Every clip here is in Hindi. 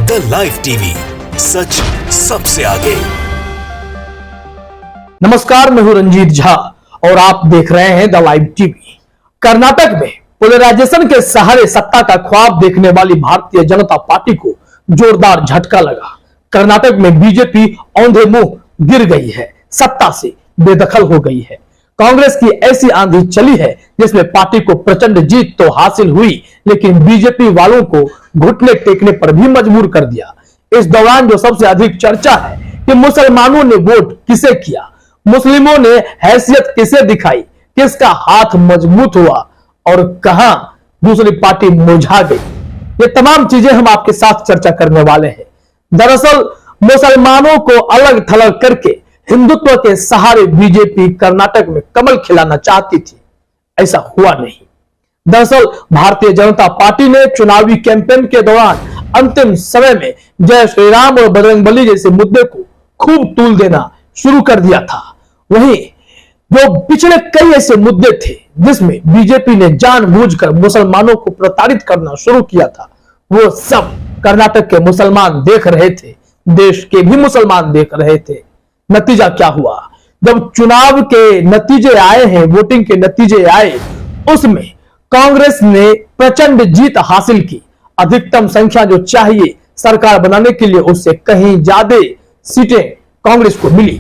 द लाइव टीवी, सच सबसे आगे। नमस्कार, मैं हूं रंजीत झा और आप देख रहे हैं द लाइव टीवी। कर्नाटक में पोलराइजेशन के सहारे सत्ता का ख्वाब देखने वाली भारतीय जनता पार्टी को जोरदार झटका लगा। कर्नाटक में बीजेपी औंधे मुंह गिर गई है, सत्ता से बेदखल हो गई है। कांग्रेस की ऐसी आंधी चली है जिसमें पार्टी को प्रचंड जीत तो हासिल हुई, लेकिन बीजेपी वालों को घुटने टेकने पर भी मजबूर कर दिया। इस दौरान जो सबसे अधिक चर्चा है कि मुसलमानों ने वोट किसे किया, मुस्लिमों ने हैसियत किसे दिखाई, किसका हाथ मजबूत हुआ और कहां दूसरी पार्टी मुरझा गई, ये तमाम चीजें हम आपके साथ चर्चा करने वाले हैं। दरअसल मुसलमानों को अलग थलग करके हिंदुत्व के सहारे बीजेपी कर्नाटक में कमल खिलाना चाहती थी, ऐसा हुआ नहीं। दरअसल भारतीय जनता पार्टी ने चुनावी कैंपेन के दौरान अंतिम समय में जय श्री राम और बजरंगबली जैसे मुद्दे को खूब तूल देना शुरू कर दिया था। वहीं जो पिछले कई ऐसे मुद्दे थे जिसमें बीजेपी ने जानबूझकर मुसलमानों को प्रताड़ित करना शुरू किया था, वो सब कर्नाटक के मुसलमान देख रहे थे, देश के भी मुसलमान देख रहे थे। नतीजा क्या हुआ? जब चुनाव के नतीजे आए हैं, वोटिंग के नतीजे आए, उसमें कांग्रेस ने प्रचंड जीत हासिल की। अधिकतम संख्या जो चाहिए सरकार बनाने के लिए, उससे कहीं ज्यादा सीटें कांग्रेस को मिली।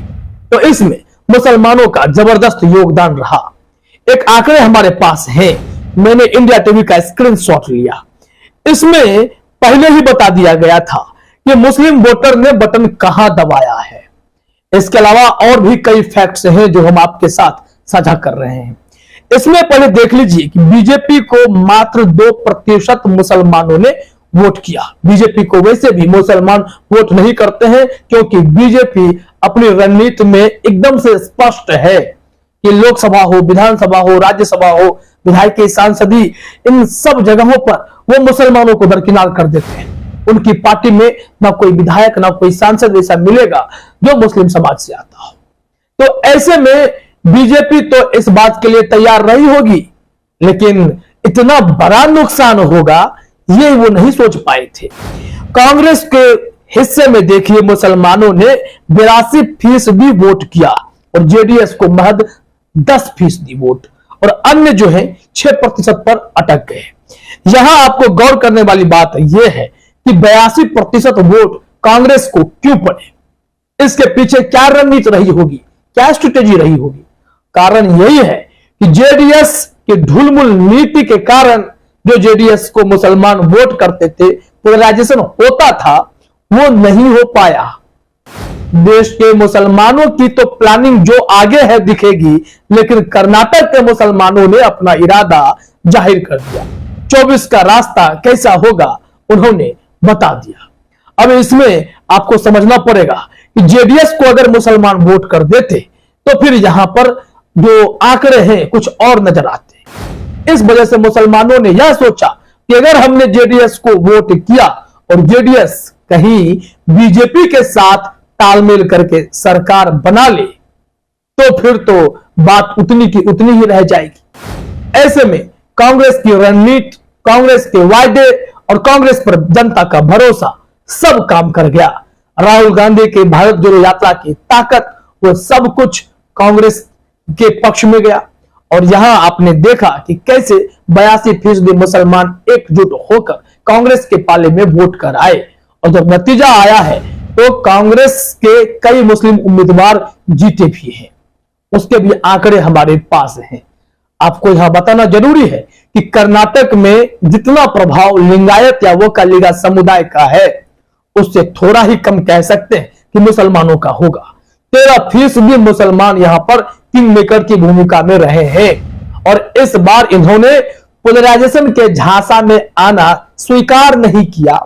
तो इसमें मुसलमानों का जबरदस्त योगदान रहा। एक आंकड़े हमारे पास हैं, मैंने इंडिया टीवी का स्क्रीनशॉट लिया। इसमें पहले ही बता दिया गया था कि मुस्लिम वोटर ने बटन कहां दबाया है। इसके अलावा और भी कई फैक्ट्स हैं जो हम आपके साथ साझा कर रहे हैं। इसमें पहले देख लीजिए कि बीजेपी को मात्र 2% मुसलमानों ने वोट किया। बीजेपी को वैसे भी मुसलमान वोट नहीं करते हैं, क्योंकि बीजेपी अपनी रणनीति में एकदम से स्पष्ट है कि लोकसभा हो, विधानसभा हो, राज्यसभा हो, विधायकी, सांसदी, इन सब जगहों पर वो मुसलमानों को दरकिनार कर देते हैं। उनकी पार्टी में ना कोई विधायक ना कोई सांसद ऐसा मिलेगा जो मुस्लिम समाज से आता हो। तो ऐसे में बीजेपी तो इस बात के लिए तैयार नहीं होगी, लेकिन इतना बड़ा नुकसान होगा ये वो नहीं सोच पाए थे। कांग्रेस के हिस्से में देखिए मुसलमानों ने 82% वोट किया और जेडीएस को महज 10% वोट, और अन्य जो है 6% पर अटक गए। यहां आपको गौर करने वाली बात यह है कि 82% वोट कांग्रेस को क्यों पड़े, इसके पीछे क्या रणनीति रही होगी, क्या स्ट्रेटेजी रही होगी। कारण यही है कि जेडीएस के ढुलमुल नीति के कारण जो जेडीएस को मुसलमान वोट करते थे, पोलराइजेशन होता था, वो नहीं हो पाया। देश के मुसलमानों की तो प्लानिंग जो आगे है दिखेगी, लेकिन कर्नाटक के मुसलमानों ने अपना इरादा जाहिर कर दिया। 24 का रास्ता कैसा होगा उन्होंने बता दिया। अब इसमें आपको समझना पड़ेगा कि जेडीएस को अगर मुसलमान वोट कर देते तो फिर यहां पर जो आंकड़े हैं कुछ और नजर आते। इस वजह से मुसलमानों ने यह सोचा कि अगर हमने जेडीएस को वोट किया और जेडीएस कहीं बीजेपी के साथ तालमेल करके सरकार बना ले, तो फिर तो बात उतनी की उतनी ही रह जाएगी। ऐसे में कांग्रेस की रणनीति, कांग्रेस के वायदे और कांग्रेस पर जनता का भरोसा सब काम कर गया। राहुल गांधी के भारत जोड़ो यात्रा की ताकत, वो सब कुछ कांग्रेस के पक्ष में गया। और यहां आपने देखा कि कैसे 82% मुसलमान एकजुट होकर कांग्रेस के पाले में वोट कर आए। और जब नतीजा आया है तो कांग्रेस के कई मुस्लिम उम्मीदवार जीते भी हैं, उसके भी आंकड़े हमारे पास हैं। आपको यहां बताना जरूरी है कि कर्नाटक में जितना प्रभाव लिंगायत या वोकालिगा समुदाय का है, उससे थोड़ा ही कम कह सकते हैं कि मुसलमानों का होगा। 13% मुसलमान यहां पर किंग मेकर की भूमिका में रहे हैं, और इस बार इन्होंने पोलराइजेशन के झांसा में आना स्वीकार नहीं किया,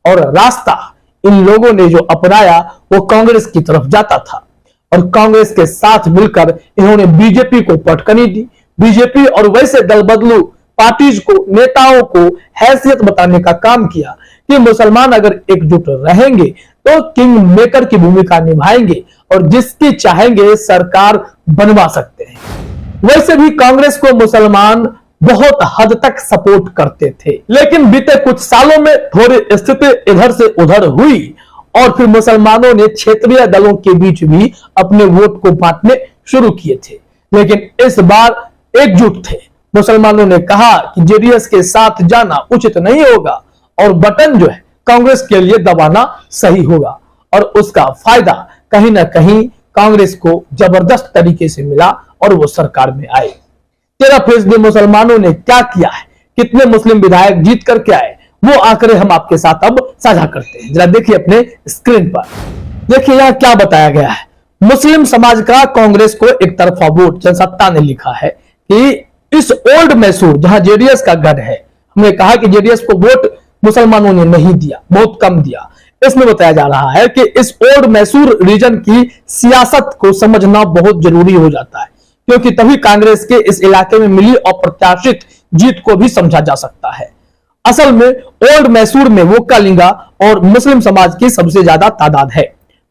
और रास्ता इन लोगों ने जो अपनाया वो कांग्रेस की तरफ जाता था। और कांग्रेस के साथ मिलकर इन्होंने बीजेपी को पटकनी दी। बीजेपी और वैसे दल बदलू पार्टीज को, नेताओं को हैसियत बताने का काम किया कि मुसलमान अगर एकजुट रहेंगे तो किंग मेकर की भूमिका निभाएंगे और जिसकी चाहेंगे सरकार बनवा सकते हैं। वैसे भी कांग्रेस को मुसलमान बहुत हद तक सपोर्ट करते थे। लेकिन बीते कुछ सालों में थोड़ी स्थिति इधर से उधर हुई और फिर मुसलमानों ने क्षेत्रीय दलों के बीच भी अपने वोट को बांटने शुरू किए थे। लेकिन इस बार एकजुट थे। मुसलमानों ने कहा कि जेडीएस के साथ जाना उचित नहीं होगा और बटन जो है कांग्रेस के लिए दबाना सही होगा और उसका फायदा कहीं ना कहीं कांग्रेस को जबरदस्त तरीके से मिला और वो सरकार में आए। 13% मुसलमानों ने क्या किया है, कितने मुस्लिम विधायक जीत करके आए, वो आंकड़े हम आपके साथ अब साझा करते हैं। जरा देखिए अपने स्क्रीन पर, देखिए यहां क्या बताया गया है। मुस्लिम समाज का कांग्रेस को एक तरफा वोट। जनसत्ता ने लिखा है कि इस ओल्ड मैसूर जहां जेडीएस का गढ़ है, हमने कहा कि जेडीएस को वोट मुसलमानों ने नहीं दिया, बहुत कम दिया। इसमें बताया जा रहा है कि इस ओल्ड मैसूर रीजन की सियासत को समझना बहुत जरूरी हो जाता है, क्योंकि तभी कांग्रेस के इस इलाके में मिली अप्रत्याशित जीत को भी समझा जा सकता है। असल में ओल्ड मैसूर में वोकालिंगा और मुस्लिम समाज की सबसे ज्यादा तादाद है।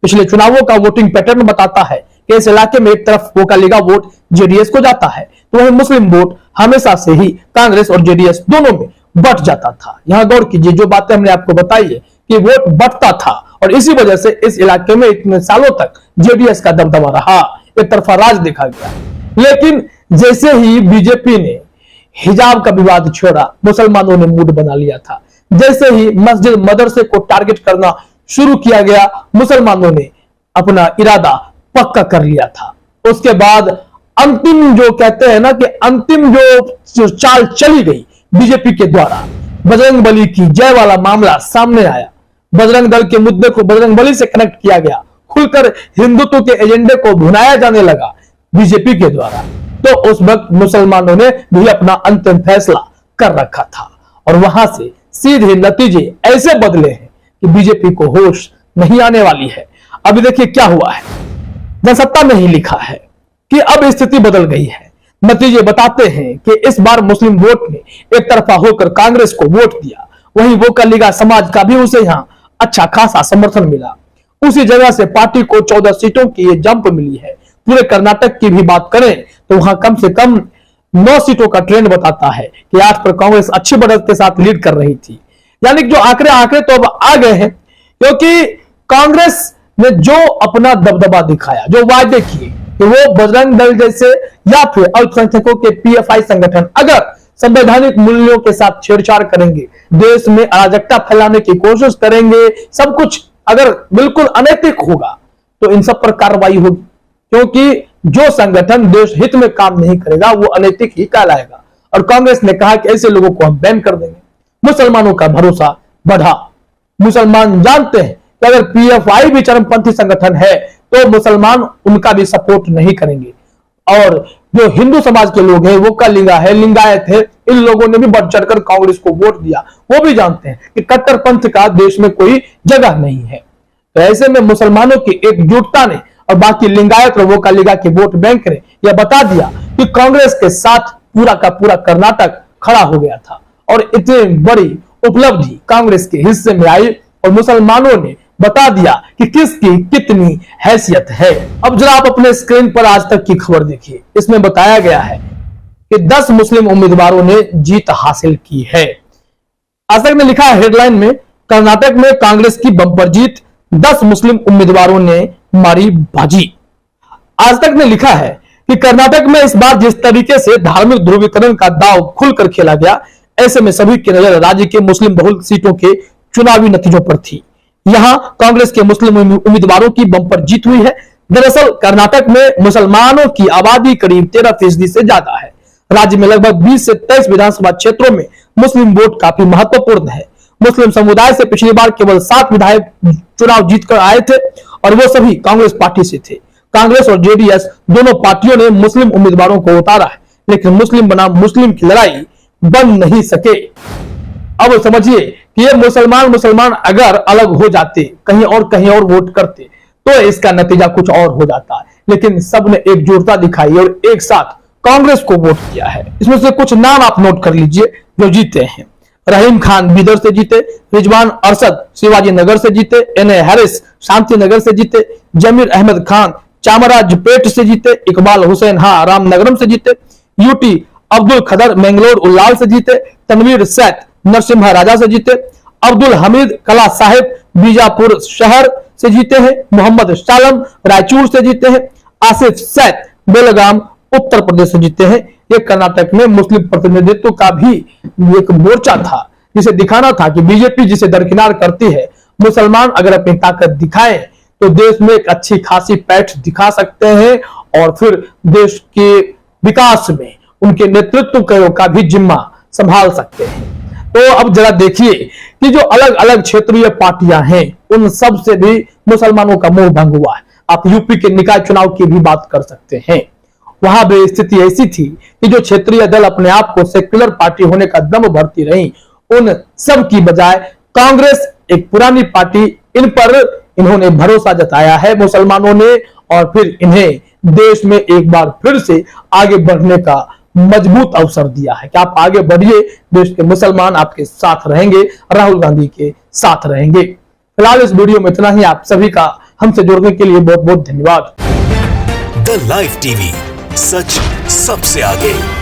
पिछले चुनावों का वोटिंग पैटर्न बताता है कि इस इलाके में एक तरफ वोकालिंगा वोट जेडीएस को जाता है, तो वहीं मुस्लिम वोट हमेशा से ही कांग्रेस और जेडीएस दोनों में बट जाता था। यहां गौर कीजिए, जो बातें हमने आपको बताई है कि वोट बटता था और इसी वजह से इस इलाके में इतने सालों तक जेडीएस का दबदबा रहा, एक तरफा राज देखा गया। लेकिन जैसे ही बीजेपी ने हिजाब का विवाद छोड़ा, मुसलमानों ने मूड बना लिया था। जैसे ही मस्जिद मदरसे को टारगेट करना शुरू किया गया, मुसलमानों ने अपना इरादा पक्का कर लिया था। उसके बाद अंतिम जो कहते हैं ना कि अंतिम जो चाल चली गई बीजेपी के द्वारा, बजरंग बली की जय वाला मामला सामने आया। बजरंग दल के मुद्दे को बजरंग बली से कनेक्ट किया गया, खुलकर हिंदुत्व के एजेंडे को भुनाया जाने लगा बीजेपी के द्वारा। तो उस वक्त मुसलमानों ने भी अपना अंतिम फैसला कर रखा था और वहां से सीधे नतीजे ऐसे बदले हैं कि बीजेपी को होश नहीं आने वाली है। अभी देखिए क्या हुआ है। जनसत्ता में ही लिखा है कि अब स्थिति बदल गई है। नतीजे बताते हैं कि इस बार मुस्लिम वोट ने एक तरफा होकर कांग्रेस को वोट दिया, वहीं वोकालिंगा समाज का भी उसे यहां अच्छा खासा समर्थन मिला। उसी जगह से पार्टी को 14 सीटों की ये जंप मिली है। पूरे कर्नाटक की भी बात करें तो वहां कम से कम 9 सीटों का ट्रेंड बताता है कि 8 पर कांग्रेस अच्छी बढ़त के साथ लीड कर रही थी। यानी कि जो आंकड़े तो अब आ गए हैं, क्योंकि कांग्रेस ने जो अपना दबदबा दिखाया, जो वायदे किए कि वो बजरंग दल जैसे या फिर अल्पसंख्यकों के पीएफआई संगठन अगर संवैधानिक मूल्यों के साथ छेड़छाड़ करेंगे, देश में अराजकता फैलाने की कोशिश करेंगे, सब कुछ अगर बिल्कुल अनैतिक होगा तो इन सब पर कार्रवाई होगी, क्योंकि जो संगठन देश हित में काम नहीं करेगा वो अनैतिक ही कहलाएगा। और कांग्रेस ने कहा कि ऐसे लोगों को हम बैन कर देंगे। मुसलमानों का भरोसा बढ़ा। मुसलमान जानते हैं कि अगर पीएफआई भी चरमपंथी संगठन है तो मुसलमान उनका भी सपोर्ट नहीं करेंगे। और जो हिंदू समाज के लोग हैं, वो वोकालिंगा है, लिंगायत है, इन लोगों ने भी बढ़ चढ़कर कांग्रेस को वोट दिया। वो भी जानते हैं कि कट्टरपंथ का देश में कोई जगह नहीं है। तो ऐसे में मुसलमानों की एकजुटता ने और बाकी लिंगायत और वोकालिंगा के वोट बैंक ने यह बता दिया कि कांग्रेस के साथ पूरा का पूरा कर्नाटक खड़ा हो गया था और इतनी बड़ी उपलब्धि कांग्रेस के हिस्से में आई और मुसलमानों ने बता दिया कि किसकी कितनी हैसियत है। अब जरा आप अपने स्क्रीन पर आज तक की खबर देखिए। इसमें बताया गया है कि 10 मुस्लिम उम्मीदवारों ने जीत हासिल की है। आज तक ने लिखा है हेडलाइन में, कर्नाटक में कांग्रेस की बंपर जीत, 10 मुस्लिम उम्मीदवारों ने मारी बाजी। आज तक ने लिखा है कि कर्नाटक में इस बार जिस तरीके से धार्मिक ध्रुवीकरण का दांव खुलकर खेला गया, ऐसे में सभी की नजर राज्य के मुस्लिम बहुल सीटों के चुनावी नतीजों पर थी। यहां कांग्रेस के मुस्लिम उम्मीदवारों की बंपर जीत हुई है। दरअसल कर्नाटक में मुसलमानों की आबादी करीब 13% से ज्यादा है। राज्य में लगभग 20 से 23 विधानसभा क्षेत्रों में मुस्लिम वोट काफी महत्वपूर्ण है। मुस्लिम समुदाय से पिछली बार केवल 7 विधायक चुनाव जीतकर आए थे और वो सभी कांग्रेस पार्टी से थे। कांग्रेस और जेडीएस दोनों पार्टियों ने मुस्लिम उम्मीदवारों को उतारा है, लेकिन मुस्लिम बनाम मुस्लिम की लड़ाई बन नहीं सके। अब समझिए कि ये मुसलमान अगर अलग हो जाते, कहीं और वोट करते, तो इसका नतीजा कुछ और हो जाता है। लेकिन सबने एकजुटता दिखाई और एक साथ कांग्रेस को वोट किया है। इसमें से कुछ नाम आप नोट कर लीजिए जो जीते हैं। रहीम खान बीदर से जीते, रिजवान अरशद शिवाजी नगर से जीते, एनए हैरिस शांति नगर से जीते, जमीर अहमद खान चामराजपेट से जीते, इकबाल हुसैन रामनगरम से जीते, यूटी अब्दुल खदर मैंगलोर उल्लाल से जीते, तनवीर सैद नरसिम्हा राजा से जीते, अब्दुल हमीद कला साहिब बीजापुर शहर से जीते हैं, मोहम्मद शालम रायचूर से जीते हैं, आसिफ सैद बेलगाम उत्तर प्रदेश से जीते हैं। ये कर्नाटक में मुस्लिम प्रतिनिधित्व का भी एक मोर्चा था, जिसे दिखाना था कि बीजेपी जिसे दरकिनार करती है, मुसलमान अगर अपनी ताकत दिखाएं तो देश में एक अच्छी खासी पैठ दिखा सकते हैं और फिर देश के विकास में उनके नेतृत्व का भी जिम्मा संभाल सकते हैं। तो अब जरा देखिए कि जो अलग अलग क्षेत्रीय पार्टियां हैं, उन सब से भी मुसलमानों का मोह भंग हुआ है। आप यूपी के निकाय चुनाव की भी बात कर सकते हैं। वहां भी स्थिति ऐसी थी कि जो क्षेत्रीय दल अपने आप को सेक्युलर पार्टी होने का दम भरती रही, उन सब की बजाय कांग्रेस एक पुरानी पार्टी, इन पर इन्होंने भरोसा जताया है मुसलमानों ने, और फिर इन्हें देश में एक बार फिर से आगे बढ़ने का मजबूत अवसर दिया है कि आप आगे बढ़िए, देश के मुसलमान आपके साथ रहेंगे, राहुल गांधी के साथ रहेंगे। फिलहाल इस वीडियो में इतना ही। आप सभी का हमसे जुड़ने के लिए बहुत बहुत धन्यवाद। द लाइव टीवी, सच सबसे आगे।